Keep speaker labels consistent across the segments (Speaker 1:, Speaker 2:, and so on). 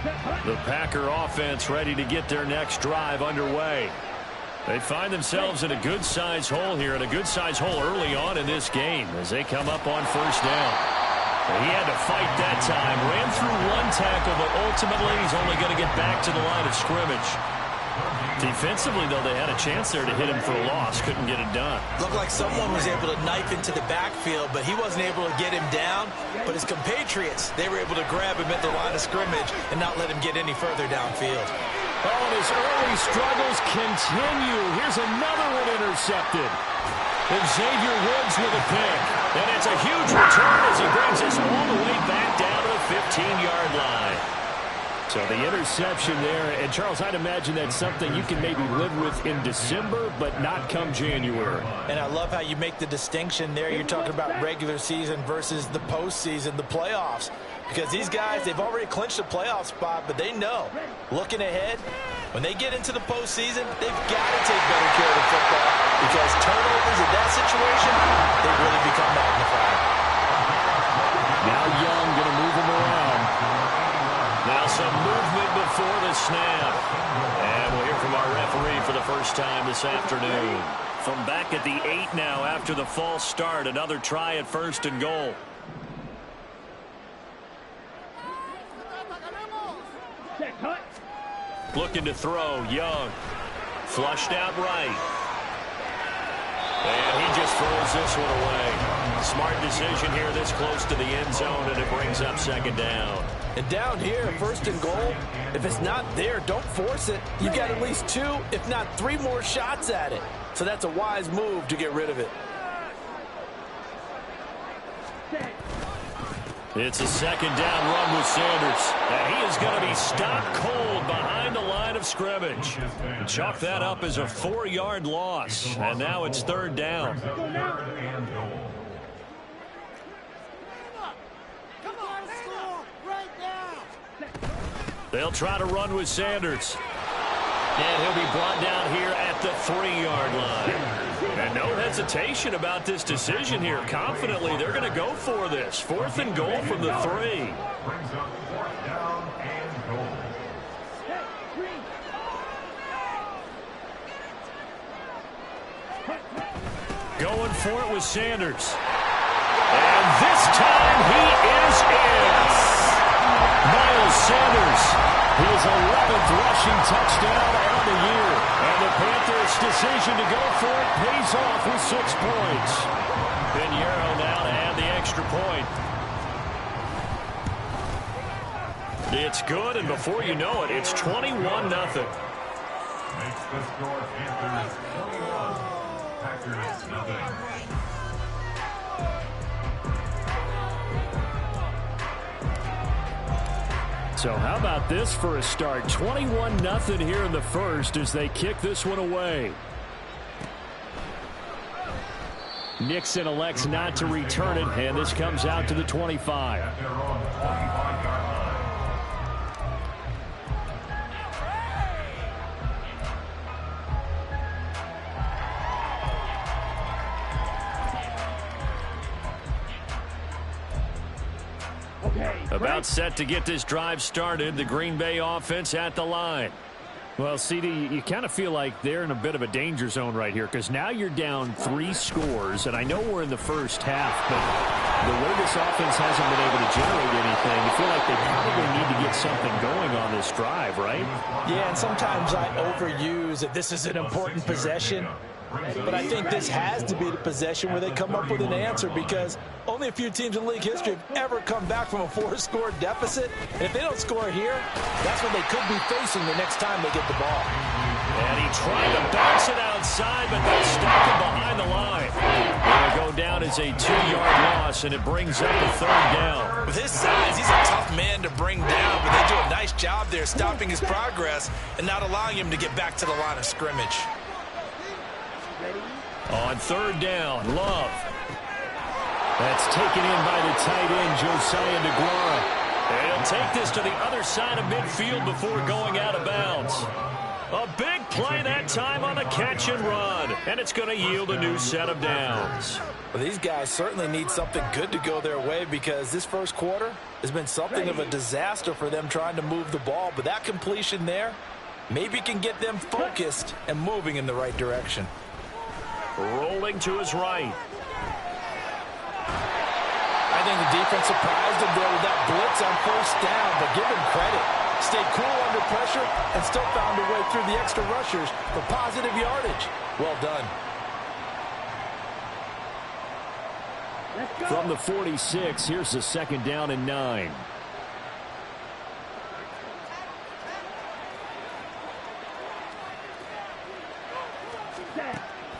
Speaker 1: The Packer offense ready to get their next drive underway. They find themselves in a good-sized hole here, and a good-sized hole early on in this game as they come up on first down. He had to fight that time. Ran through one tackle, but ultimately he's only going to get back to the line of scrimmage. Defensively, though, they had a chance there to hit him for a loss. Couldn't get it done.
Speaker 2: Looked like someone was able to knife into the backfield, but he wasn't able to get him down. But his compatriots, they were able to grab him at the line of scrimmage and not let him get any further downfield.
Speaker 1: Oh, and his early struggles continue. Here's another one intercepted. And Xavier Woods with a pick. And it's a huge return as he brings us all the way back down to the 15-yard line. So the interception there. And, Charles, I'd imagine that's something you can maybe live with in December, but not come January.
Speaker 2: And I love how you make the distinction there. You're talking about regular season versus the postseason, the playoffs. Because these guys, they've already clinched a playoff spot, but they know, looking ahead, when they get into the postseason, they've got to take better care of the football because turnovers in that situation, they really become magnified.
Speaker 1: Now Young going to move him around. Now some movement before the snap. And we'll hear from our referee for the first time this afternoon. From back at the 8 now after the false start, another try at 1st and goal. Looking to throw, Young. Flushed out right. And he just throws this one away. Smart decision here this close to the end zone, and it brings up 2nd down.
Speaker 2: And down here, 1st and goal, if it's not there, don't force it. You've got at least 2, if not 3 more shots at it. So that's a wise move to get rid of it.
Speaker 1: It's a 2nd down run with Sanders. And he is going to be stopped cold behind the line of scrimmage. Chalk that up as a 4-yard loss. And now it's 3rd down. They'll try to run with Sanders. And he'll be brought down here at the 3-yard line. And no hesitation about this decision here. Confidently, they're going to go for this. 4th and goal from the 3. Going for it with Sanders. And this time he is in. Miles Sanders. His 11th rushing touchdown on the year. And the Panthers' decision to go for it pays off with 6 points. Pinheiro now to add the extra point. It's good, and before you know it, it's 21-0.
Speaker 3: Makes the score Panthers 21, Packers nothing.
Speaker 1: So how about this for a start? 21-0 here in the first as they kick this one away. Nixon elects not to return it, and this comes out to the 25. About set to get this drive started. The Green Bay offense at the line. Well, CD, you kind of feel like they're in a bit of a danger zone right here because now you're down 3 scores, and I know we're in the first half, but the way this offense hasn't been able to generate anything, you feel like they probably need to get something going on this drive, right?
Speaker 2: Yeah, and sometimes I overuse that this is an important possession. But I think this has to be the possession where they come up with an answer because only a few teams in league history have ever come back from a 4-score deficit. And if they don't score here, that's what they could be facing the next time they get the ball.
Speaker 1: And he tried to bounce it outside, but they stuck him behind the line. It'll go down as a 2-yard loss, and it brings up a 3rd down.
Speaker 2: With his size, he's a tough man to bring down, but they do a nice job there stopping his progress and not allowing him to get back to the line of scrimmage.
Speaker 1: On 3rd down, Love. That's taken in by the tight end, Josiah DeGuara. And he'll take this to the other side of midfield before going out of bounds. A big play that time on the catch and run. And it's going to yield a new set of downs.
Speaker 2: Well, these guys certainly need something good to go their way because this first quarter has been something of a disaster for them trying to move the ball. But that completion there maybe can get them focused and moving in the right direction.
Speaker 1: Rolling to his right.
Speaker 2: I think the defense surprised him there with that blitz on first down, but give him credit. Stayed cool under pressure and still found a way through the extra rushers for positive yardage. Well done.
Speaker 1: From the 46, here's the 2nd down and 9.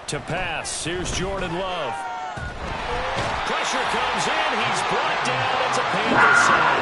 Speaker 1: To pass, here's Jordan Love. Pressure comes in, he's brought down, it's a painful sack.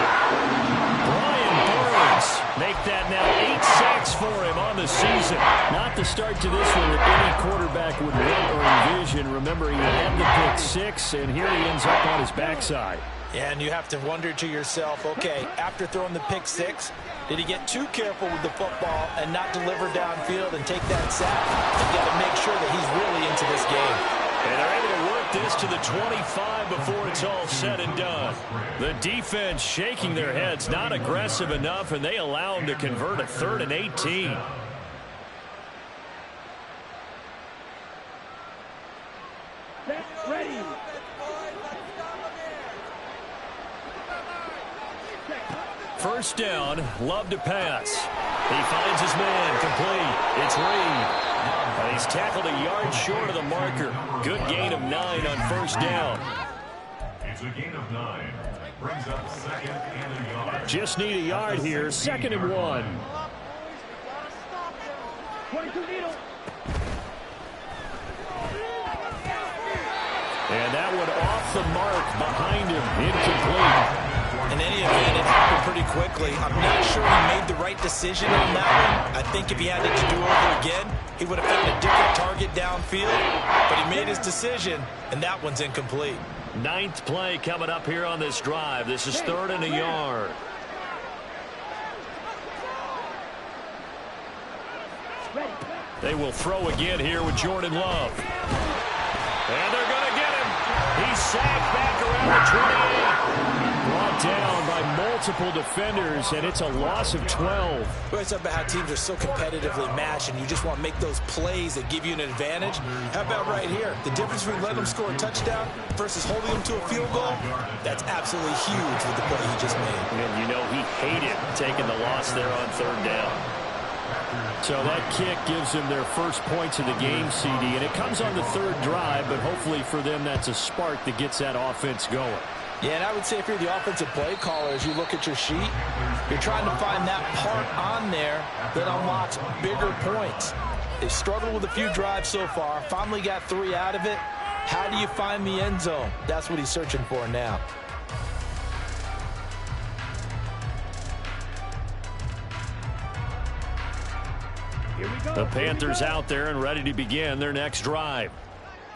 Speaker 1: Brian Burns make that now 8 sacks for him on the season. Not the start to this one that any quarterback would want or envision. Remember, he had the pick 6, and here he ends up on his backside.
Speaker 2: Yeah, and you have to wonder to yourself, okay, after throwing the pick 6, did he get too careful with the football and not deliver downfield and take that sack? You got to make sure that he's really into this game.
Speaker 1: And they're able to work this to the 25 before it's all said and done. The defense shaking their heads, not aggressive enough, and they allow him to convert a 3rd and 18.
Speaker 4: Ready.
Speaker 1: First down, Love to pass. He finds his man, complete. It's Reed. And he's tackled a yard short of the marker. Good gain of 9 on first down.
Speaker 3: It's a gain of 9. Brings up 2nd and a yard.
Speaker 1: Just need a yard here, 2nd and 1. And that one off the mark behind him, incomplete.
Speaker 2: In any event, it happened pretty quickly. I'm not sure he made the right decision on that one. I think if he had it to do over again, he would have found a different target downfield. But he made his decision, and that one's incomplete.
Speaker 1: 9th play coming up here on this drive. This is 3rd and a yard. They will throw again here with Jordan Love. And they're going to get him. He's sacked back around the 28. Brought down by multiple defenders, and it's a loss of 12.
Speaker 2: We always talk about how teams are so competitively matched, and you just want to make those plays that give you an advantage. How about right here? The difference between letting them score a touchdown versus holding them to a field goal, that's absolutely huge with the play he just made.
Speaker 1: And you know he hated taking the loss there on 3rd down. So that kick gives them their first points of the game, CD, and it comes on the 3rd drive, but hopefully for them that's a spark that gets that offense going.
Speaker 2: Yeah, and I would say if you're the offensive play caller, as you look at your sheet, you're trying to find that part on there that unlocks bigger points. They've struggled with a few drives so far, finally got 3 out of it. How do you find the end zone? That's what he's searching for now.
Speaker 1: The Panthers out there and ready to begin their next drive.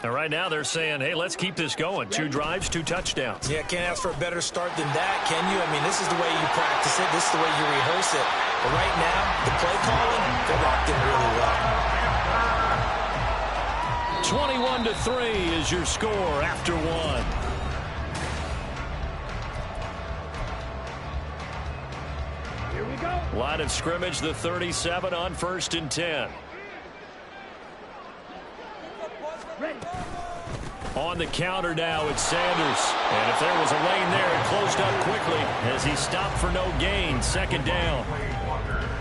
Speaker 1: And right now they're saying, hey, let's keep this going. 2 drives, 2 touchdowns.
Speaker 2: Yeah, can't ask for a better start than that, can you? I mean, this is the way you practice it. This is the way you rehearse it. But right now, the play calling, they're locked in really well.
Speaker 1: 21-3 is your score after 1.
Speaker 4: Here we go.
Speaker 1: Line of scrimmage, the 37 on 1st and 10.
Speaker 4: Ready.
Speaker 1: On the counter now, it's Sanders. And if there was a lane there, it closed up quickly as he stopped for no gain. 2nd down.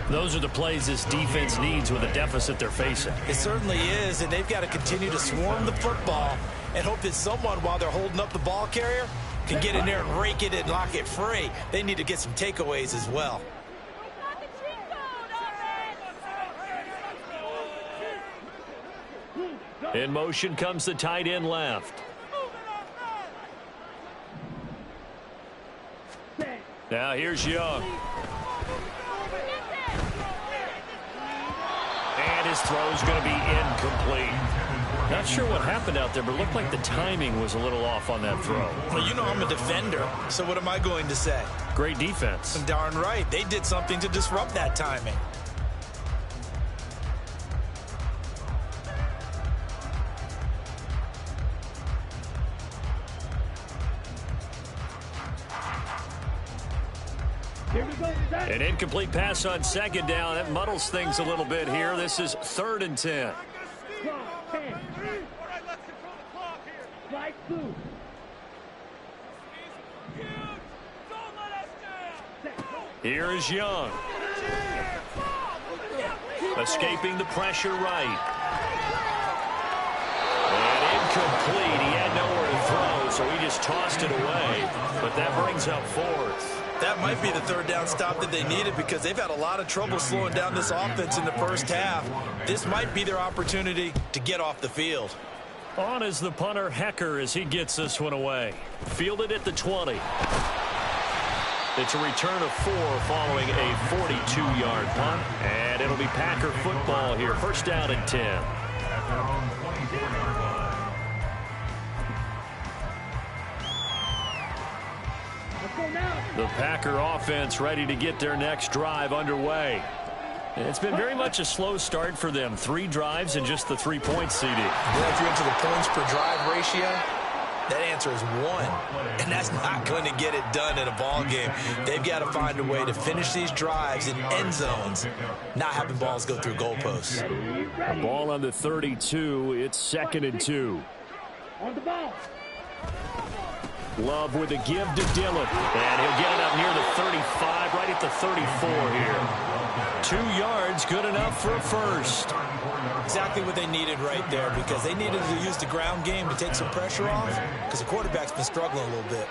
Speaker 1: Those are the plays this defense needs with a deficit they're facing.
Speaker 2: It certainly is, and they've got to continue to swarm the football and hope that someone, while they're holding up the ball carrier, can get in there and rake it and lock it free. They need to get some takeaways as well.
Speaker 1: In motion comes the tight end left. Now here's Young. And his throw's going to be incomplete. Not sure what happened out there, but it looked like the timing was a little off on that throw.
Speaker 2: Well, you know I'm a defender, so what am I going to say?
Speaker 1: Great defense.
Speaker 2: Darn right. They did something to disrupt that timing.
Speaker 1: An incomplete pass on second down. That muddles things a little bit here. This is 3rd and 10. Here is Young. Escaping the pressure right. And incomplete. He had nowhere to throw, so he just tossed it away. But that brings up 4th.
Speaker 2: That might be the 3rd down stop that they needed because they've had a lot of trouble slowing down this offense in the first half. This might be their opportunity to get off the field.
Speaker 1: On is the punter, Hecker, as he gets this one away. Fielded at the 20. It's a return of 4 following a 42-yard punt. And it'll be Packer football here. 1st down and 10. The Packer offense ready to get their next drive underway. It's been very much a slow start for them. 3 drives and just the 3 points, CD.
Speaker 2: Well, if you're into the points per drive ratio, that answer is 1. And that's not going to get it done in a ball game. They've got to find a way to finish these drives in end zones, not having balls go through goalposts.
Speaker 1: A ball on the 32. It's 2nd and 2.
Speaker 4: On the ball.
Speaker 1: Love with a give to Dillon. And he'll get it up near the 35, right at the 34 here. 2 yards, good enough for a first.
Speaker 2: Exactly what they needed right there because they needed to use the ground game to take some pressure off because the quarterback's been struggling a little bit.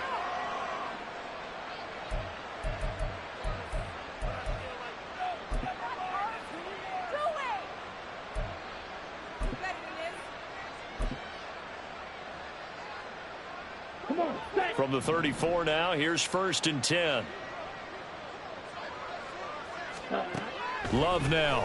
Speaker 1: From the 34 now, here's 1st and 10. Love now.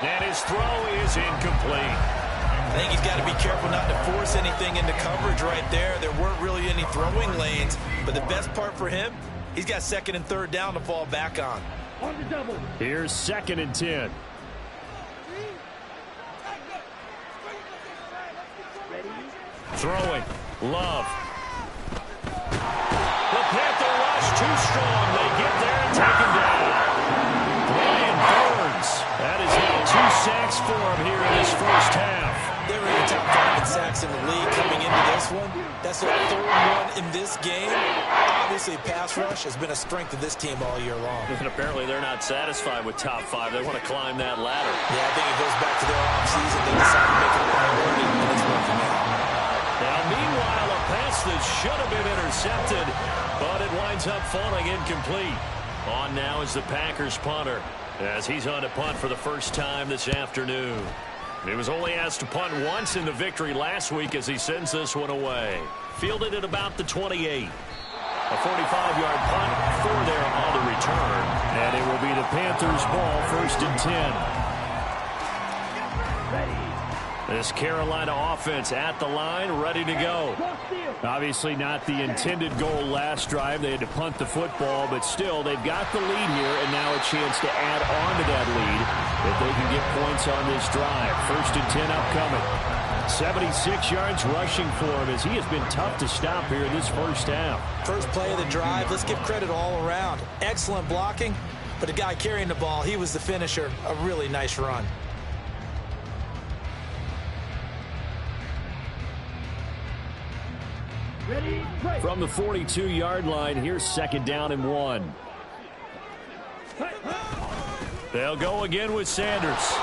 Speaker 1: And his throw is incomplete.
Speaker 2: I think he's got to be careful not to force anything into coverage right there. There weren't really any throwing lanes, but the best part for him, he's got 2nd and 3rd down to fall back on.
Speaker 1: Here's 2nd and 10. Throwing. Love. The Panther rush too strong. They get there and take him down. Brian Burns. That is now 2 sacks for him here in his first half.
Speaker 2: They were in the top 5 in sacks in the league coming into this one. That's their 3rd one in this game. Obviously, pass rush has been a strength of this team all year long.
Speaker 1: And apparently they're not satisfied with top 5. They want to climb that ladder.
Speaker 2: Yeah, I think it goes back to their offseason. They decided to make it a priority, and it's working out.
Speaker 1: Now, meanwhile, a pass that should have been intercepted, but it winds up falling incomplete. On now is the Packers punter, as he's on to punt for the first time this afternoon. He was only asked to punt once in the victory last week as he sends this one away. Fielded at about the 28. A 45-yard punt for there on the return. And it will be the Panthers' ball, 1st and 10. This Carolina offense at the line, ready to go. Obviously not the intended goal last drive. They had to punt the football, but still, they've got the lead here, and now a chance to add on to that lead if they can get points on this drive. 1st and 10 upcoming. 76 yards rushing for him as he has been tough to stop here in this first half.
Speaker 2: First play of the drive, let's give credit all around. Excellent blocking, but the guy carrying the ball, he was the finisher. A really nice run.
Speaker 1: From the 42-yard line, here's 2nd down and 1. They'll go again with Sanders.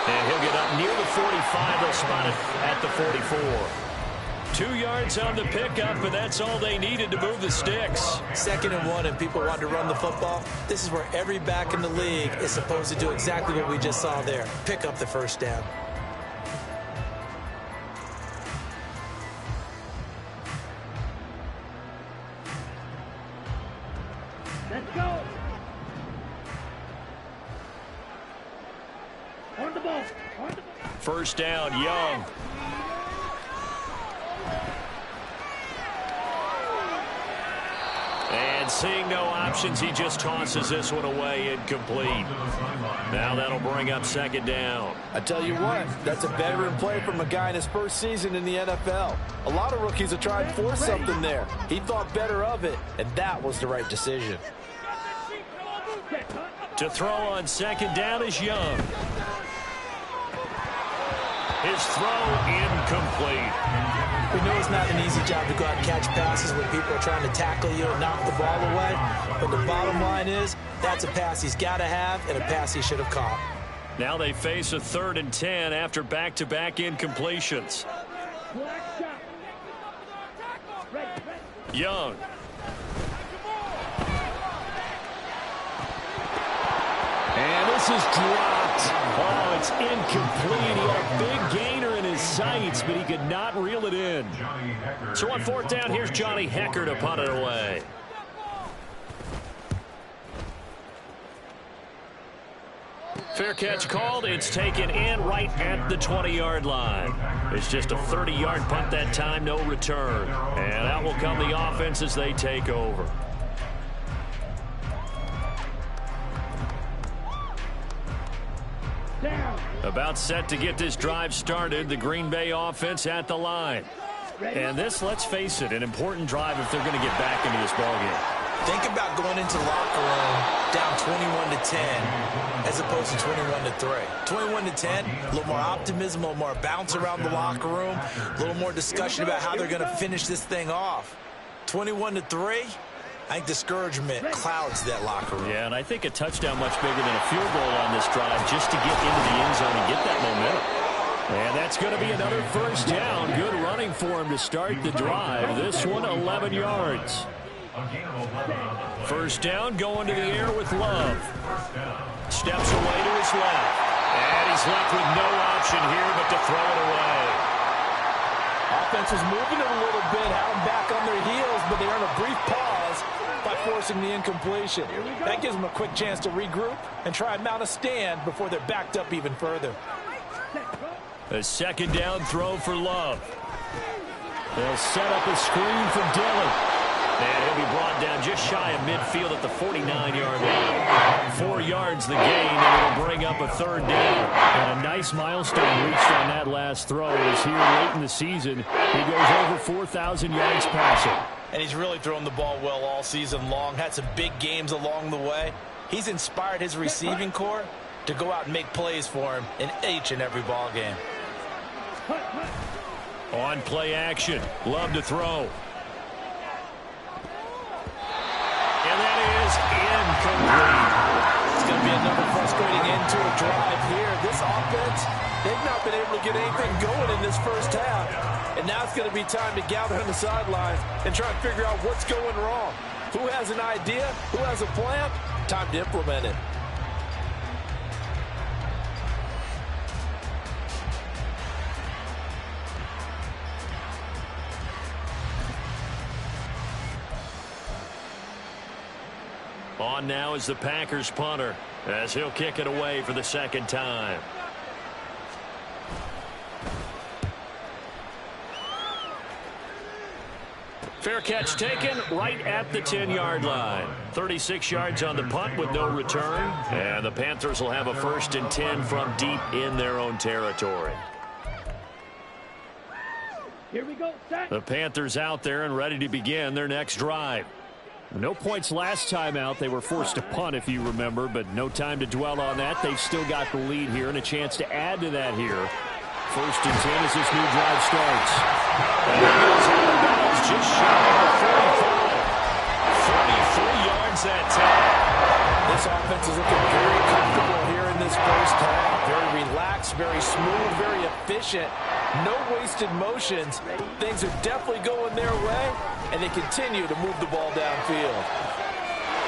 Speaker 1: And he'll get up near the 45. They'll spot it at the 44. 2 yards on the pickup, and that's all they needed to move the sticks.
Speaker 2: 2nd and 1, and people want to run the football. This is where every back in the league is supposed to do exactly what we just saw there. Pick up the first down.
Speaker 4: Let's go. On the ball. On the ball.
Speaker 1: First down, Young. And And seeing no options, he just tosses this one away, incomplete. Now that'll bring up second down.
Speaker 2: I tell you what, that's a veteran play from a guy in his first season in the NFL. A lot of rookies are trying to force something there. He thought better of it, and that was the right decision.
Speaker 1: To throw on second down is Young. His throw incomplete.
Speaker 2: We know it's not an easy job to go out and catch passes when people are trying to tackle you and knock the ball away. But the bottom line is, that's a pass he's got to have and a pass he should have caught.
Speaker 1: Now they face a 3rd and 10 after back-to-back incompletions. Young. And this is dropped. Oh, it's incomplete. He had a big gainer in his sights, but he could not reel it in. So on 4th down, here's Johnny Hecker to punt it away. Fair catch called. It's taken in right at the 20-yard line. It's just a 30-yard punt that time, no return. And out will come the offense as they take over. About set to get this drive started, the Green Bay offense at the line. And this, let's face it, an important drive if they're going to get back into this ballgame.
Speaker 2: Think about going into the locker room down 21-10 as opposed to 21-3. 21-10, a little more optimism, a little more bounce around the locker room, a little more discussion about how they're going to finish this thing off. 21-3, I think discouragement clouds that locker room.
Speaker 1: Yeah, and I think a touchdown much bigger than a field goal on this drive just to get into the end zone and get that momentum. And that's going to be another 1st down. Good running for him to start the drive. This one, 11 yards. 1st down, going to the air with Love. Steps away to his left. And he's left with no option here but to throw it away.
Speaker 2: Offense was moving it a little bit, had them back on their heels, but they earned a brief pause by forcing the incompletion. That gives them a quick chance to regroup and try and mount a stand before they're backed up even further.
Speaker 1: A 2nd down throw for Love. They'll set up a screen for Dillon. And he'll be brought down just shy of midfield at the 49-yard line. 4 yards the gain, and it'll bring up a 3rd down. And a nice milestone reached on that last throw as here late in the season, he goes over 4,000 yards passing.
Speaker 2: And he's really thrown the ball well all season long. Had some big games along the way. He's inspired his receiving corps to go out and make plays for him in each and every ball game.
Speaker 1: On play action, Love to throw. And that is incomplete.
Speaker 2: It's going to be another frustrating end to a drive here. This offense, they've not been able to get anything going in this 1st half. And now it's going to be time to gather on the sidelines and try and figure out what's going wrong. Who has an idea? Who has a plan? Time to implement it.
Speaker 1: On now is the Packers punter as he'll kick it away for the 2nd time. Fair catch taken right at the 10-yard line. 36 yards on the punt with no return. And the Panthers will have a 1st and 10 from deep in their own territory.
Speaker 4: Here we go, set.
Speaker 1: The Panthers out there and ready to begin their next drive. No points last time out. They were forced to punt, if you remember, but no time to dwell on that. They've still got the lead here and a chance to add to that here. 1st and 10 as this new drive starts. And it goes out of bounds just shy of 45. 33 yards that time.
Speaker 2: This offense is looking very comfortable here in this 1st half. Very relaxed, very smooth, very efficient. No wasted motions. Things are definitely going their way, and they continue to move the ball downfield.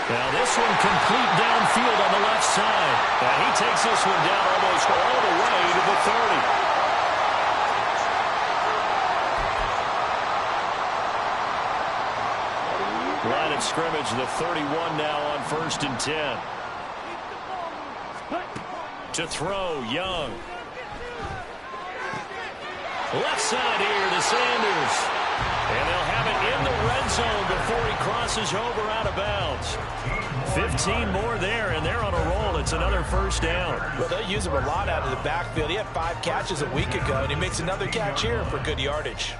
Speaker 1: Now this one complete downfield on the left side. And he takes this one down almost all the way to the 30. Line of scrimmage, the 31 now on 1st and 10. To throw, Young. Left side here to Sanders. And they'll have it in the red zone before he crosses over out of bounds. 15 more there, and they're on a roll. It's another first down.
Speaker 2: Well, they'll use him a lot out of the backfield. He had 5 catches a week ago, and he makes another catch here for good yardage.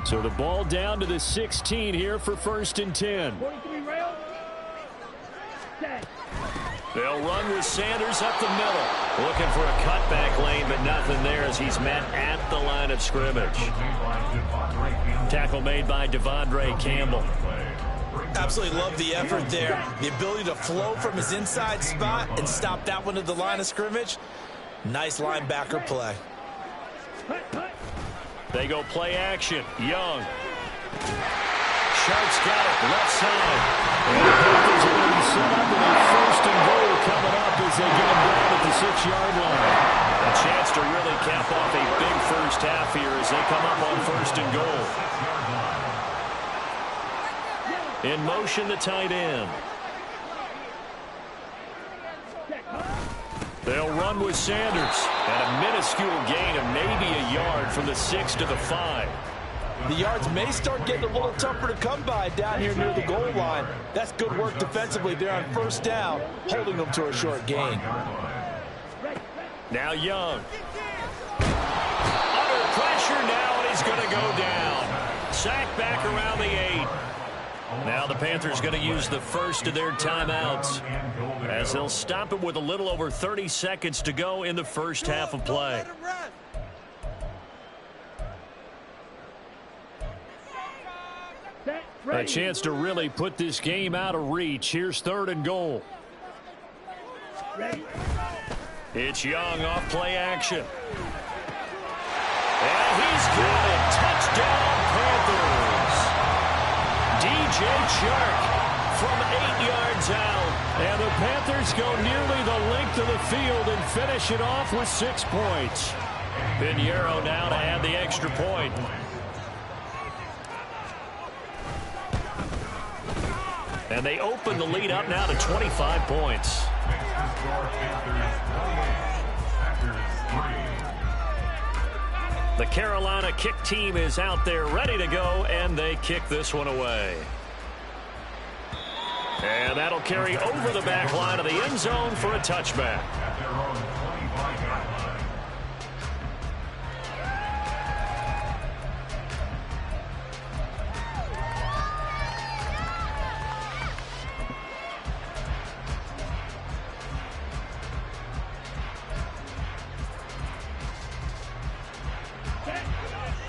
Speaker 1: So the ball down to the 16 here for 1st and 10.
Speaker 4: 43 rail. Set.
Speaker 1: They'll run with Sanders up the middle. Looking for a cutback lane, but nothing there as he's met at the line of scrimmage. Tackle made by Devondre Campbell.
Speaker 2: Absolutely love the effort there. The ability to flow from his inside spot and stop that one at the line of scrimmage. Nice linebacker play.
Speaker 1: They go play action. Young. Sharp's got it. Left side. And the Panthers are going to be set up with a 1st and goal coming up as they get him down at the 6-yard line. A chance to really cap off a big first half here as they come up on 1st and goal. In motion, the tight end. They'll run with Sanders. And a minuscule gain of maybe a yard from the 6 to the 5.
Speaker 2: The yards may start getting a little tougher to come by down here near the goal line. That's good work defensively there on 1st down, holding them to a short gain.
Speaker 1: Now Young. Under pressure now, and he's going to go down. Sack back around the 8. Now the Panthers going to use the first of their timeouts as they'll stop it with a little over 30 seconds to go in the first half of play. A chance to really put this game out of reach. Here's 3rd and goal. It's Young off play action. And he's got it. Touchdown, Panthers. DJ Chark from 8 yards out. And the Panthers go nearly the length of the field and finish it off with 6 points. Pinheiro now to add the extra point. And they open the lead up now to 25 points. The Carolina kick team is out there ready to go, and they kick this one away. And that'll carry over the back line of the end zone for a touchback.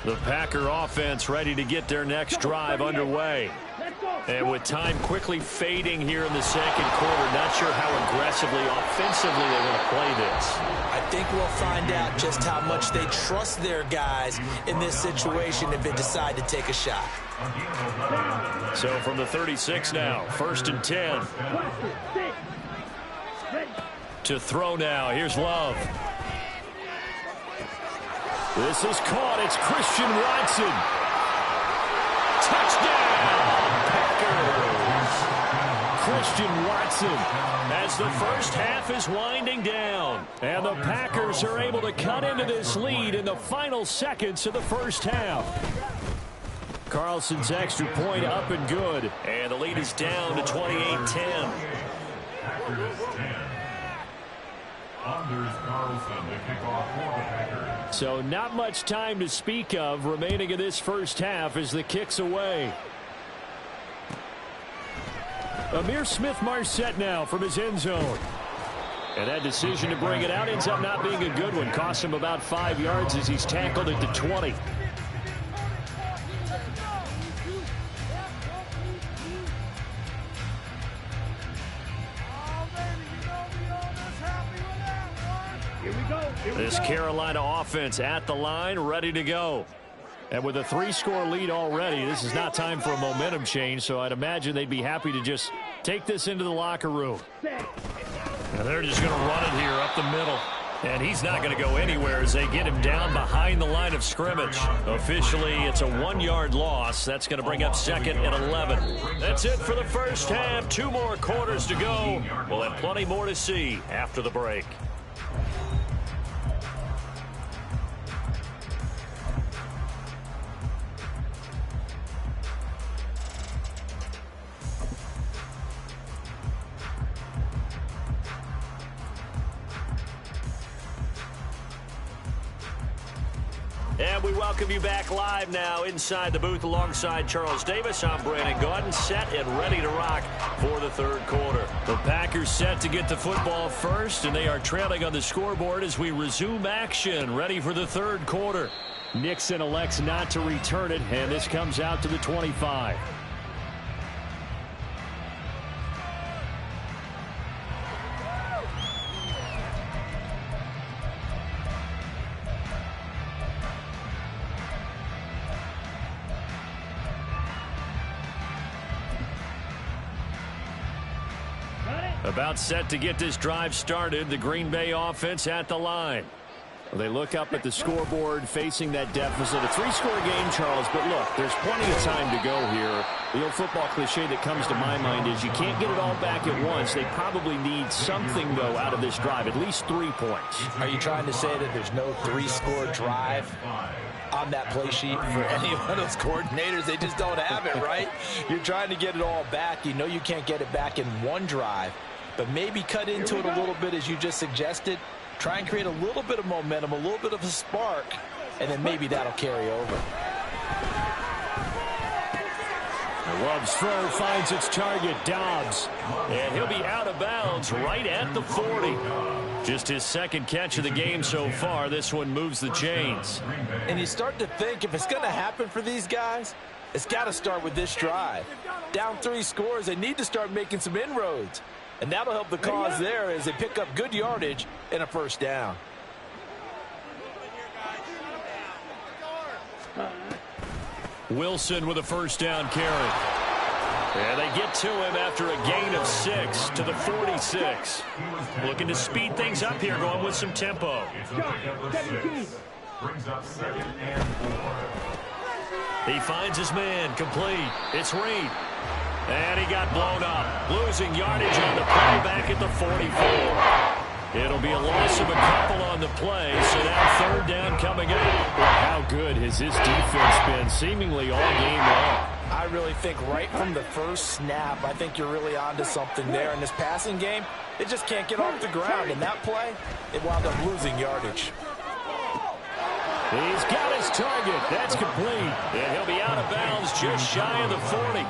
Speaker 1: The Packer offense ready to get their next drive underway. And with time quickly fading here in the 2nd quarter, not sure how aggressively, offensively they want to play this.
Speaker 2: I think we'll find out just how much they trust their guys in this situation if they decide to take a shot.
Speaker 1: So from the 36 now, 1st and 10. To throw now. Here's Love. This is caught. It's Christian Watson. Touchdown, Packers. Christian Watson as the first half is winding down. And the Packers are able to cut into this lead in the final seconds of the first half. Carlson's extra point up and good. And the lead is down to 28-10. So not much time to speak of remaining in this first half as the kick's away. Amir Smith-Marset now from his end zone. And that decision to bring it out ends up not being a good one. Cost him about 5 yards as he's tackled at the 20. This Carolina offense at the line, ready to go. And with a 3-score lead already, this is not time for a momentum change, so I'd imagine they'd be happy to just take this into the locker room. And they're just going to run it here up the middle. And he's not going to go anywhere as they get him down behind the line of scrimmage. Officially, it's a 1-yard loss. That's going to bring up 2nd and 11. That's it for the first half. 2 more quarters to go. We'll have plenty more to see after the break. And we welcome you back live now inside the booth alongside Charles Davis. I'm Brandon Gaudin, set and ready to rock for the 3rd quarter. The Packers set to get the football first, and they are trailing on the scoreboard as we resume action, ready for the 3rd quarter. Nixon elects not to return it, and this comes out to the 25. About set to get this drive started. The Green Bay offense at the line. Well, they look up at the scoreboard facing that deficit. A 3-score game, Charles, but look, there's plenty of time to go here. The old football cliche that comes to my mind is you can't get it all back at once. They probably need something, though, out of this drive, at least 3 points.
Speaker 2: Are you trying to say that there's no 3-score drive on that play sheet for any one of those coordinators? They just don't have it, right? You're trying to get it all back. You know you can't get it back in one drive. But maybe cut into it a little bit, as you just suggested. Try and create a little bit of momentum, a little bit of a spark, and then maybe that'll carry over.
Speaker 1: Love's throw finds its target, Dobbs. And he'll be out of bounds right at the 40. Just his 2nd catch of the game so far. This one moves the chains.
Speaker 2: And you start to think, if it's going to happen for these guys, it's got to start with this drive. Down 3 scores, they need to start making some inroads. And that'll help the cause there as they pick up good yardage and a 1st down.
Speaker 1: Wilson with a 1st down carry. And they get to him after a gain of 6 to the 46. Looking to speed things up here, going with some tempo.
Speaker 3: Brings up 2nd and 4.
Speaker 1: He finds his man, complete. It's Reed. And he got blown up, losing yardage on the play back at the 44. It'll be a loss of a couple on the play, so now 3rd down coming up. Well, how good has this defense been, seemingly all game long?
Speaker 2: I really think right from the first snap, I think you're really onto something there. In this passing game, it just can't get off the ground. In that play, it wound up losing yardage.
Speaker 1: He's got his target. That's complete. And he'll be out of bounds just shy of the 40.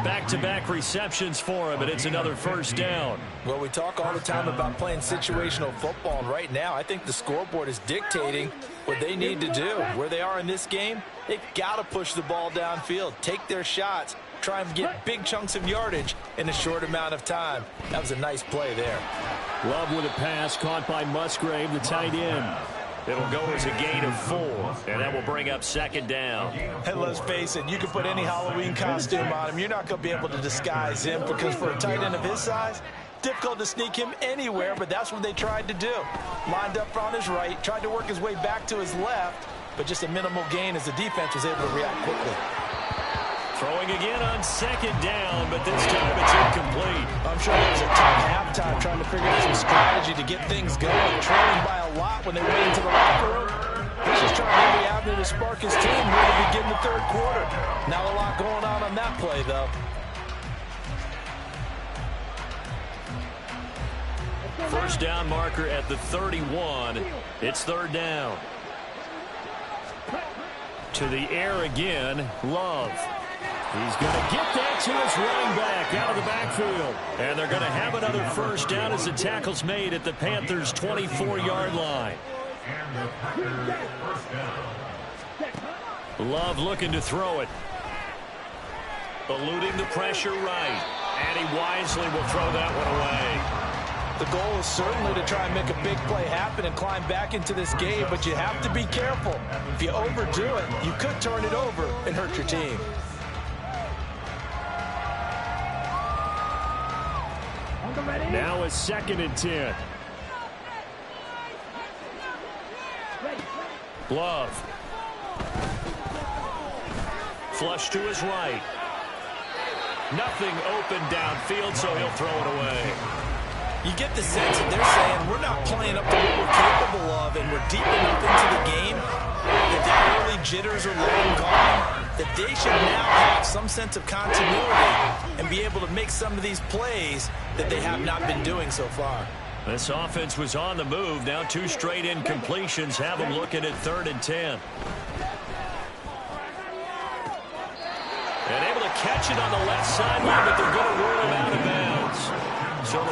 Speaker 1: Back-to-back receptions for him, and it's another 1st down.
Speaker 2: Well, we talk all the time about playing situational football, and right now I think the scoreboard is dictating what they need to do. Where they are in this game, they've got to push the ball downfield, take their shots, try and get big chunks of yardage in a short amount of time. That was a nice play there.
Speaker 1: Love with a pass caught by Musgrave, the tight end. It'll go as a gain of 4, and that will bring up 2nd down.
Speaker 2: And let's face it, you can put any Halloween costume on him. You're not going to be able to disguise him, because for a tight end of his size, difficult to sneak him anywhere, but that's what they tried to do. Lined up on his right, tried to work his way back to his left, but just a minimal gain as the defense was able to react quickly.
Speaker 1: Throwing again on 2nd down, but this time it's incomplete.
Speaker 2: I'm sure there was a tough halftime trying to figure out some strategy to get things going. Trailing by a lot when they went into the locker room. He's just trying every avenue to spark his team here to begin the 3rd quarter. Not a lot going on that play, though.
Speaker 1: First down marker at the 31. It's 3rd down. To the air again, Love. He's going to get that to his running back out of the backfield. And they're going to have another 1st down as the tackle's made at the Panthers' 24-yard line. Love looking to throw it. Eluding the pressure right. And he wisely will throw that one away.
Speaker 2: The goal is certainly to try and make a big play happen and climb back into this game, but you have to be careful. If you overdo it, you could turn it over and hurt your team.
Speaker 1: Now a 2nd and 10. Love. Flush to his right. Nothing open downfield, so he'll throw it away.
Speaker 2: You get the sense that they're saying we're not playing up to what we're capable of, and we're deep enough into the game that the early jitters are long gone, that they should now have some sense of continuity and be able to make some of these plays that they have not been doing so far.
Speaker 1: This offense was on the move. Now 2 straight incompletions have them looking at 3rd and 10. And able to catch it on the left sideline, but they're going to rule him out of bounds. So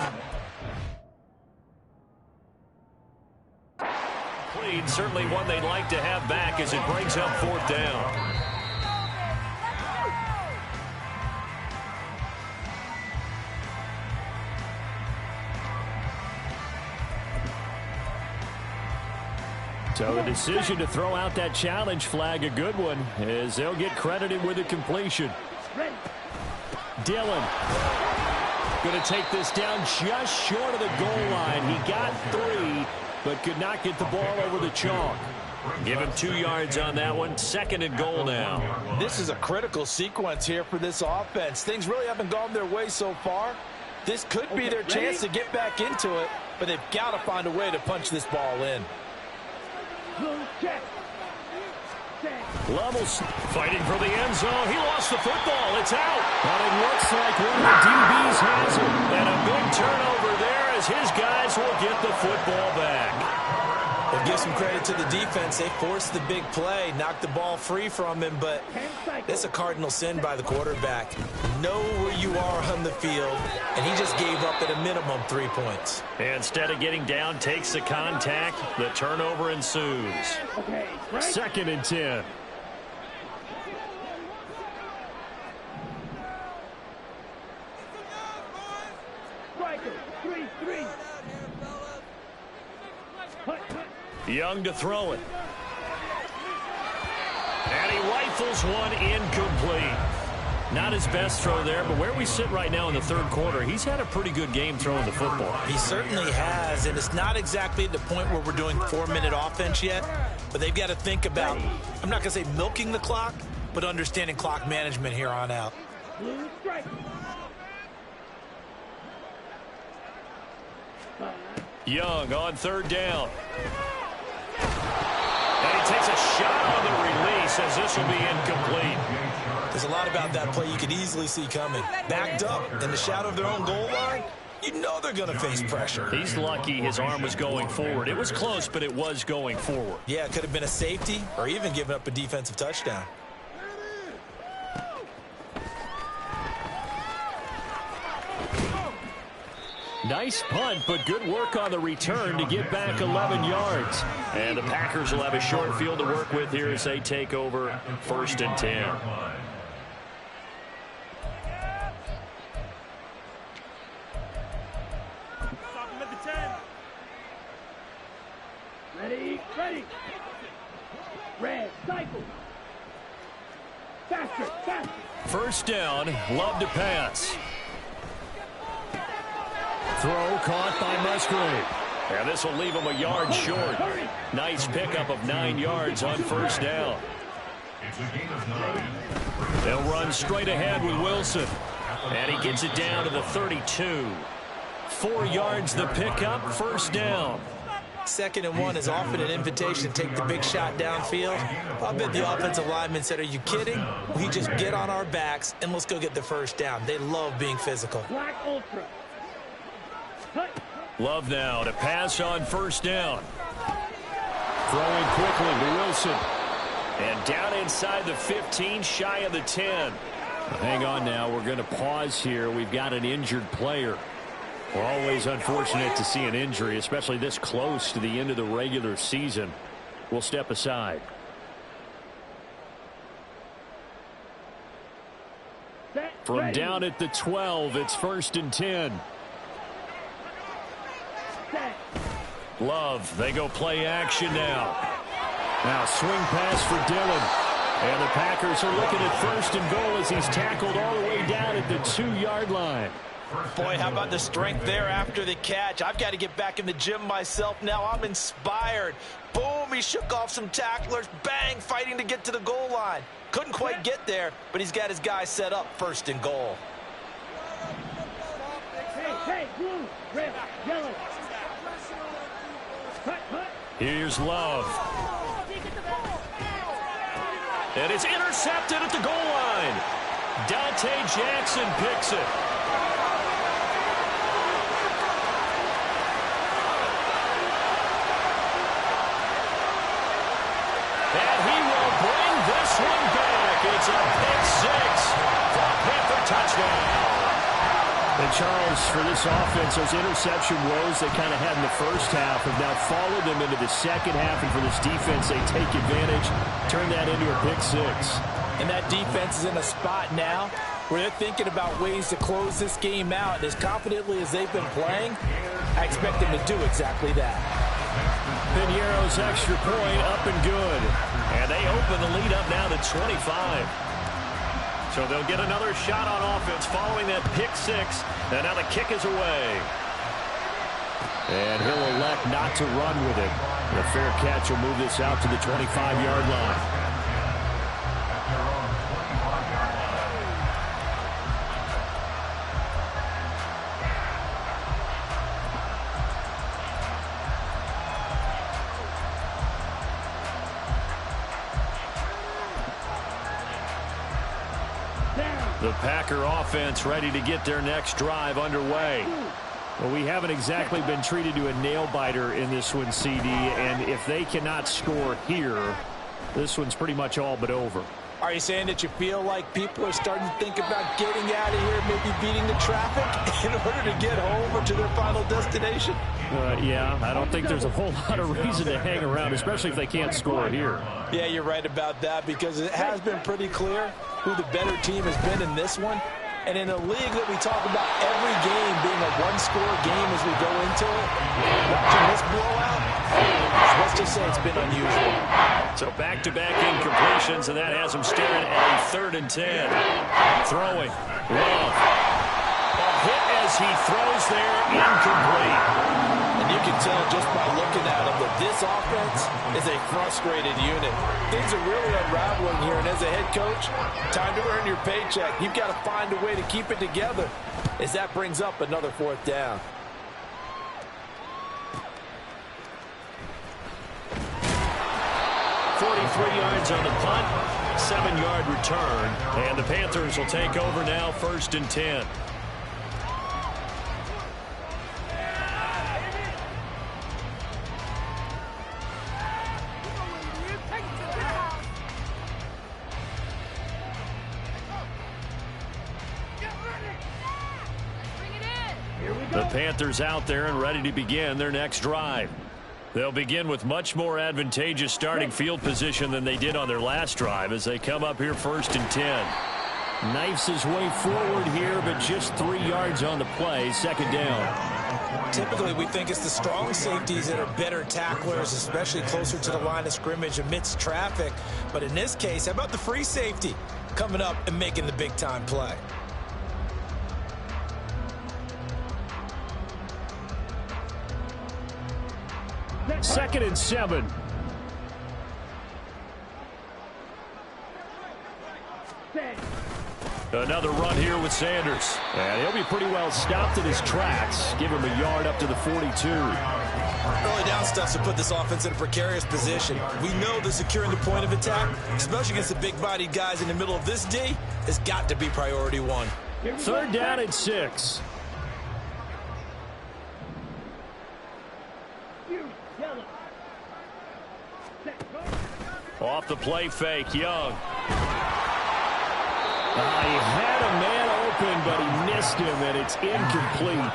Speaker 1: certainly one they'd like to have back as it brings up 4th down. So the decision to throw out that challenge flag, a good one, as they'll get credited with a completion. Dillon going to take this down just short of the goal line. He got 3. But could not get the ball over the chalk. Give him 2 yards on that one. 2nd and goal now.
Speaker 2: This is a critical sequence here for this offense. Things really haven't gone their way so far. This could be their chance to get back into it, but they've got to find a way to punch this ball in.
Speaker 1: Lovell's fighting for the end zone. He lost the football. It's out. But it looks like one of the DBs has it. And a big turnover there as his guys will get the football back.
Speaker 2: We'll give some credit to the defense. They forced the big play, knocked the ball free from him, but it's a cardinal sin by the quarterback. Know where you are on the field, and he just gave up at a minimum 3 points.
Speaker 1: And instead of getting down, takes the contact. The turnover ensues. 2nd and 10. Young to throw it. And he rifles one incomplete. Not his best throw there, but where we sit right now in the 3rd quarter, he's had a pretty good game throwing the football.
Speaker 2: He certainly has, and it's not exactly at the point where we're doing 4-minute offense yet, but they've got to think about, I'm not going to say milking the clock, but understanding clock management here on out.
Speaker 1: Young on 3rd down. And he takes a shot on the release as this will be incomplete.
Speaker 2: There's a lot about that play you could easily see coming. Backed up in the shadow of their own goal line, you know they're going to face pressure.
Speaker 1: He's lucky his arm was going forward. It was close, but it was going forward.
Speaker 2: Yeah, it could have been a safety or even given up a defensive touchdown.
Speaker 1: Nice punt, but good work on the return to get back 11 yards. And the Packers will have a short field to work with here as they take over 1st and 10.
Speaker 4: Ready. Red, cycle. Faster.
Speaker 1: 1st down, Love to pass. Throw caught by Musgrave. And this will leave him a yard short. Nice pickup of 9 yards on 1st down. They'll run straight ahead with Wilson. And he gets it down to the 32. 4 yards the pickup, 1st down.
Speaker 2: 2nd and 1 is often an invitation to take the big shot downfield. I bet the offensive lineman said, are you kidding? We just get on our backs and let's go get the 1st down. They love being physical.
Speaker 4: Black Ultra.
Speaker 1: Love now to pass on 1st down. Throwing quickly to Wilson. And down inside the 15, shy of the 10. Hang on now. We're going to pause here. We've got an injured player. We're always unfortunate to see an injury, especially this close to the end of the regular season. We'll step aside. From down at the 12, it's 1st and 10. Love, they go play action now. Now swing pass for Dillon. And the Packers are looking at 1st and goal as he's tackled all the way down at the 2-yard line.
Speaker 2: Boy, how about the strength there after the catch? I've got to get back in the gym myself now. I'm inspired. Boom, he shook off some tacklers. Bang, fighting to get to the goal line. Couldn't quite get there, but he's got his guy set up first and goal.
Speaker 4: Hey, blue, red, yellow. Cut.
Speaker 1: Here's Love. And it's intercepted at the goal line. Dante Jackson picks it. And he will bring this one back. It's a pick six for a Panther touchdown. And Charles, for this offense, those interception woes they kind of had in the first half have now followed them into the second half. And for this defense, they take advantage, turn that into a pick six.
Speaker 2: And that defense is in a spot now where they're thinking about ways to close this game out. And as confidently as they've been playing, I expect them to do exactly that.
Speaker 1: Piñeiro's extra point up and good. And they open the lead up now to 25. So they'll get another shot on offense following that pick six. And now the kick is away. And he'll elect not to run with it. The fair catch will move this out to the 25-yard line. The Packer offense ready to get their next drive underway. Well, we haven't exactly been treated to a nail-biter in this one, CD, and if they cannot score here, this one's pretty much all but over.
Speaker 2: Are you saying that you feel like people are starting to think about getting out of here, maybe beating the traffic in order to get home or to their final destination?
Speaker 1: Yeah, I don't think there's a whole lot of reason to hang around, especially if they can't score here.
Speaker 2: Yeah, you're right about that because it has been pretty clear who the better team has been in this one. And in a league that we talk about every game being a one-score game as we go into it, watching this blowout, let's just say it's been unusual.
Speaker 1: So back-to-back incompletions, and that has him staring at a 3rd and 10. Throwing. Love. A hit as he throws there, incomplete.
Speaker 2: And you can tell just by looking at him that this offense is a frustrated unit. Things are really unraveling here, and as a head coach, time to earn your paycheck. You've got to find a way to keep it together as that brings up another 4th down.
Speaker 1: Yards on the punt, 7-yard return, and the Panthers will take over now 1st and 10. The Panthers out there and ready to begin their next drive. They'll begin with much more advantageous starting field position than they did on their last drive as they come up here 1st and 10. Knifes his way forward here, but just 3 yards on the play, 2nd down.
Speaker 2: Typically, we think it's the strong safeties that are better tacklers, especially closer to the line of scrimmage amidst traffic. But in this case, how about the free safety coming up and making the big-time play?
Speaker 1: Second and 7. Another run here with Sanders. And he'll be pretty well stopped in his tracks. Give him a yard up to the 42.
Speaker 2: Early down stuff to put this offense in a precarious position. We know that securing the point of attack, especially against the big-bodied guys in the middle of this D, has got to be priority 1.
Speaker 1: 3rd down and 6. Off the play fake, Young. He had a man open, but he missed him, and it's incomplete.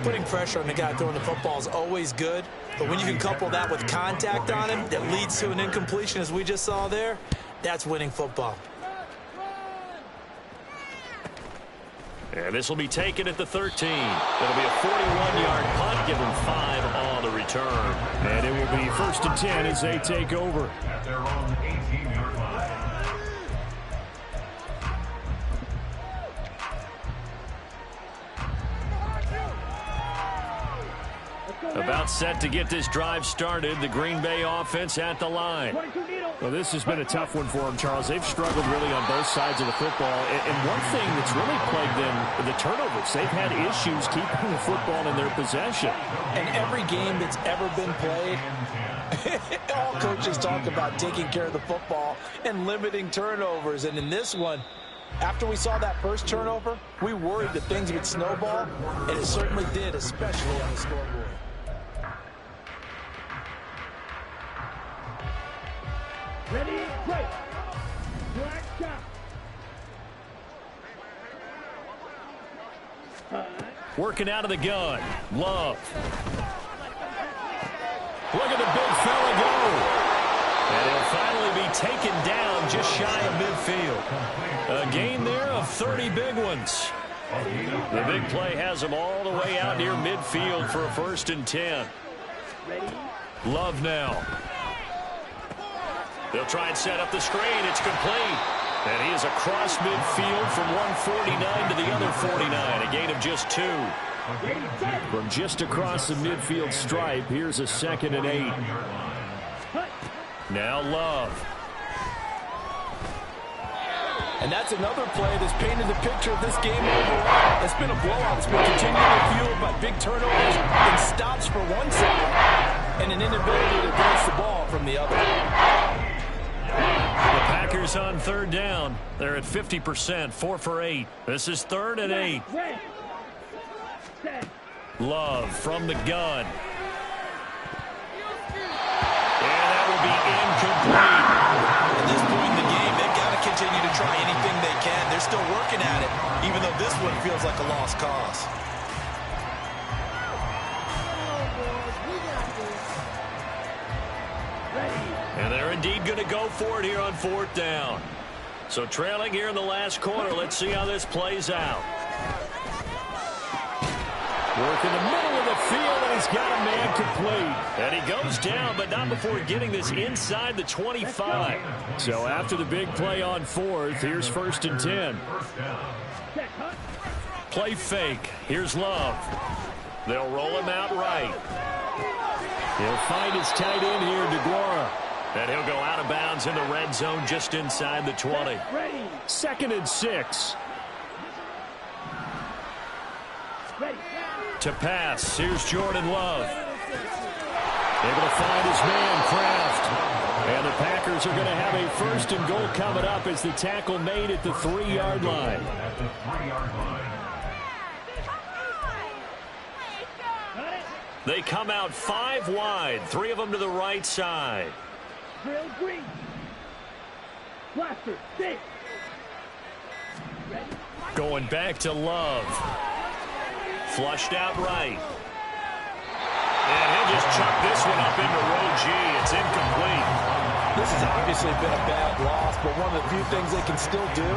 Speaker 2: Putting pressure on the guy throwing the football is always good, but when you can couple that with contact on him that leads to an incompletion, as we just saw there, that's winning football.
Speaker 1: And this will be taken at the 13. It'll be a 41-yard punt, give them 5 on the return. And it will be 1st and 10 as they take over.
Speaker 3: At their own 18-yard line.
Speaker 1: About set to get this drive started. The Green Bay offense at the line.
Speaker 5: Well, this has been a tough one for them, Charles. They've struggled really on both sides of the football. And one thing that's really plagued them, the turnovers. They've had issues keeping the football in their possession.
Speaker 2: And every game that's ever been played, all coaches talk about taking care of the football and limiting turnovers. And in this one, after we saw that first turnover, we worried that things would snowball, and it certainly did, especially on the scoreboard.
Speaker 4: Ready, break. Black shot.
Speaker 1: Working out of the gun. Love. Look at the big fella go. And he'll finally be taken down just shy of midfield. A gain there of 30 big ones. The big play has him all the way out near midfield for a 1st and 10. Love now. They'll try and set up the screen. It's complete. And he is across midfield from 149 to the other 49. A gain of just 2.
Speaker 5: From just across the midfield stripe, here's a 2nd and 8.
Speaker 1: Now Love.
Speaker 2: And that's another play that's painted the picture of this game overall. It's been a blowout. It's been continually fueled by big turnovers and stops for one side and an inability to advance the ball from the other.
Speaker 1: The Packers on 3rd down. They're at 50%, 4 for 8. This is 3rd and 8. Love from the gun. And that will be incomplete.
Speaker 2: At this point in the game, they've got to continue to try anything they can. They're still working at it, even though this one feels like a lost cause.
Speaker 1: And they're indeed going to go for it here on 4th down. So trailing here in the last quarter. Let's see how this plays out.
Speaker 5: Work in the middle of the field, and he's got a man complete.
Speaker 1: And he goes down, but not before getting this inside the 25.
Speaker 5: So after the big play on 4th, here's 1st and 10.
Speaker 1: Play fake. Here's Love. They'll roll him out right.
Speaker 5: He'll find his tight end here, DeGuara.
Speaker 1: And he'll go out of bounds in the red zone just inside the 20.
Speaker 5: 2nd and 6.
Speaker 1: To pass. Here's Jordan Love. Able to find his man, Kraft. And the Packers are going to have a 1st and goal coming up as the tackle made at the 3-yard line. They come out 5 wide, 3 of them to the right side.
Speaker 4: Drill green. Blaster, 6.
Speaker 1: Going back to Love. Flushed out right. And he'll just chuck this one up into row G. It's incomplete.
Speaker 2: This has obviously been a bad loss, but one of the few things they can still do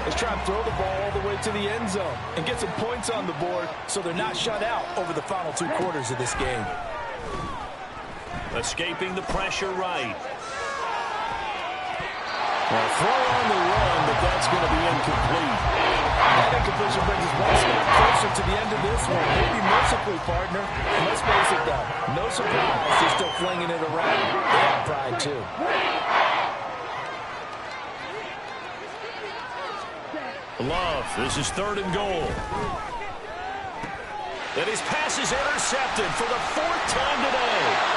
Speaker 2: is try and throw the ball all the way to the end zone and get some points on the board so they're not shut out over the final 2 quarters of this game.
Speaker 1: Escaping the pressure right.
Speaker 5: Well, throw on the run, but that's going to be incomplete.
Speaker 2: That incompletion brings us one step closer to the end of this one. Maybe mercifully, partner. And let's face it, though. No surprise, they're still flinging it around. They have pride, too.
Speaker 1: Love, this is 3rd and goal. And his pass is intercepted for the 4th time today.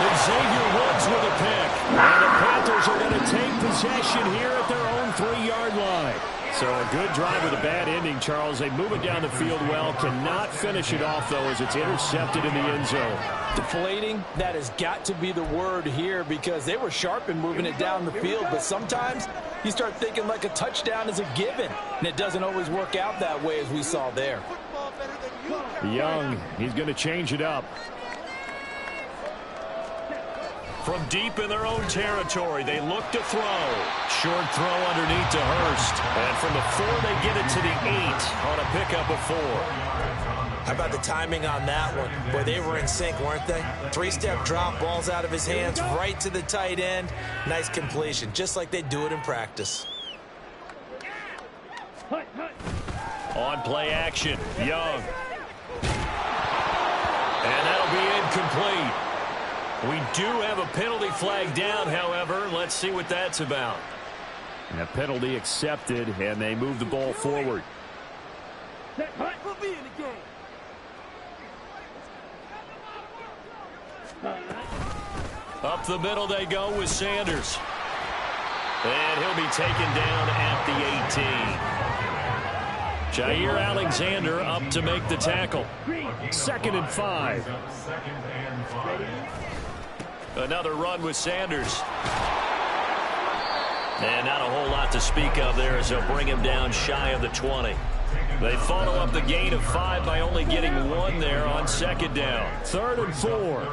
Speaker 1: Xavier Woods with a pick. And the Panthers are going to take possession here at their own 3-yard line.
Speaker 5: So a good drive with a bad ending, Charles. They move it down the field well. Cannot finish it off, though, as it's intercepted in the end zone.
Speaker 2: Deflating, that has got to be the word here because they were sharp in moving it down the field. But sometimes you start thinking like a touchdown is a given. And it doesn't always work out that way as we saw there.
Speaker 5: Young, he's going to change it up.
Speaker 1: From deep in their own territory, they look to throw. Short throw underneath to Hurst. And from the 4, they get it to the 8 on a pickup of 4.
Speaker 2: How about the timing on that one? Boy, they were in sync, weren't they? 3-step drop, balls out of his hands, right to the tight end. Nice completion, just like they do it in practice.
Speaker 1: On play action, Young. And that'll be incomplete. We do have a penalty flag down, however. Let's see what that's about.
Speaker 5: And a penalty accepted, and they move the ball forward.
Speaker 4: We'll be in the game.
Speaker 1: Up the middle they go with Sanders. And he'll be taken down at the 18. Jair Alexander up to make the tackle.
Speaker 5: 2nd and 5.
Speaker 1: Another run with Sanders. And not a whole lot to speak of there as they'll bring him down shy of the 20. They follow up the gain of 5 by only getting 1 there on 2nd down.
Speaker 5: 3rd and 4.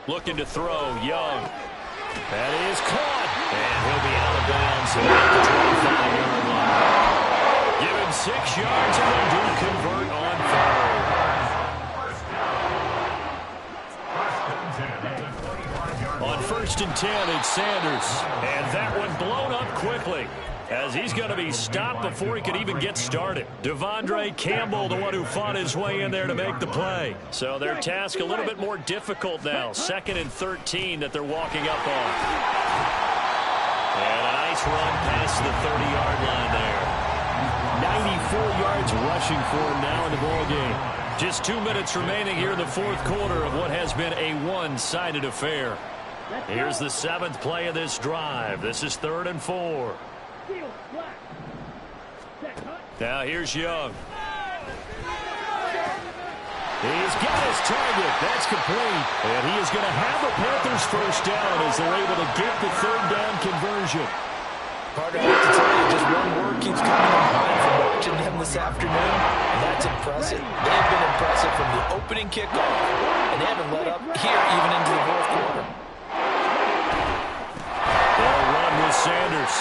Speaker 1: Looking to throw, Young.
Speaker 5: That is caught.
Speaker 1: And he'll be out of bounds at the 25-yard line. Give him 6 yards, and they do convert on 3rd. On 1st and 10, it's Sanders. And that one blown up quickly, as he's going to be stopped before he could even get started. Devondre Campbell, the one who fought his way in there to make the play. So their task a little bit more difficult now. 2nd and 13 that they're walking up on. And a nice run past the 30-yard line there.
Speaker 5: 94 yards rushing for him now in the ball game.
Speaker 1: Just 2 minutes remaining here in the 4th quarter of what has been a one-sided affair. Here's the 7th play of this drive. This is 3rd and 4. Now here's Young.
Speaker 5: He's got his target. That's complete. And he is going to have the Panthers first down as they're able to get the 3rd down conversion.
Speaker 2: Partner, I have to tell you, just one word keeps coming to mind from watching them this afternoon, and that's impressive. They've been impressive from the opening kickoff, and they haven't let up here even into the 4th quarter.
Speaker 1: They'll run with Sanders.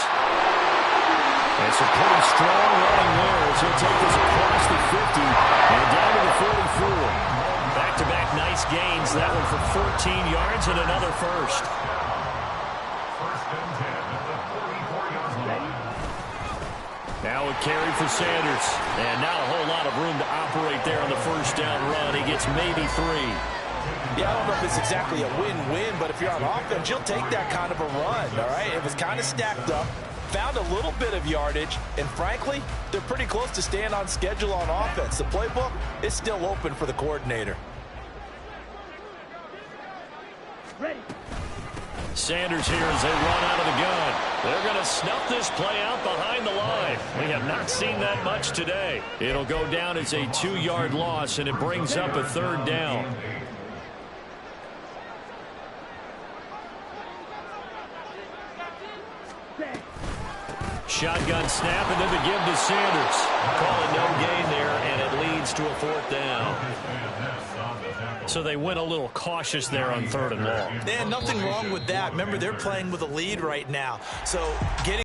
Speaker 5: And some pretty strong running there as he'll take this across the 50 and down to the 44.
Speaker 1: Back-to-back nice gains. That one for 14 yards and another first. Now a carry for Sanders. And not a whole lot of room to operate there on the 1st down run. He gets maybe 3.
Speaker 2: Yeah, I don't know if it's exactly a win-win, but if you're on offense, you'll take that kind of a run, all right? It was kind of stacked up, found a little bit of yardage, and frankly, they're pretty close to staying on schedule on offense. The playbook is still open for the coordinator.
Speaker 4: Ready.
Speaker 1: Sanders here as they run out of the gun. They're going to snuff this play out behind the line. We have not seen that much today. It'll go down as a 2-yard loss, and it brings up a 3rd down. Shotgun snap, and then the give to Sanders. Call it no gain there, and it leads to a 4th down. So they went a little cautious there on 3rd and long.
Speaker 2: And nothing wrong with that. Remember, they're playing with a lead right now. So getting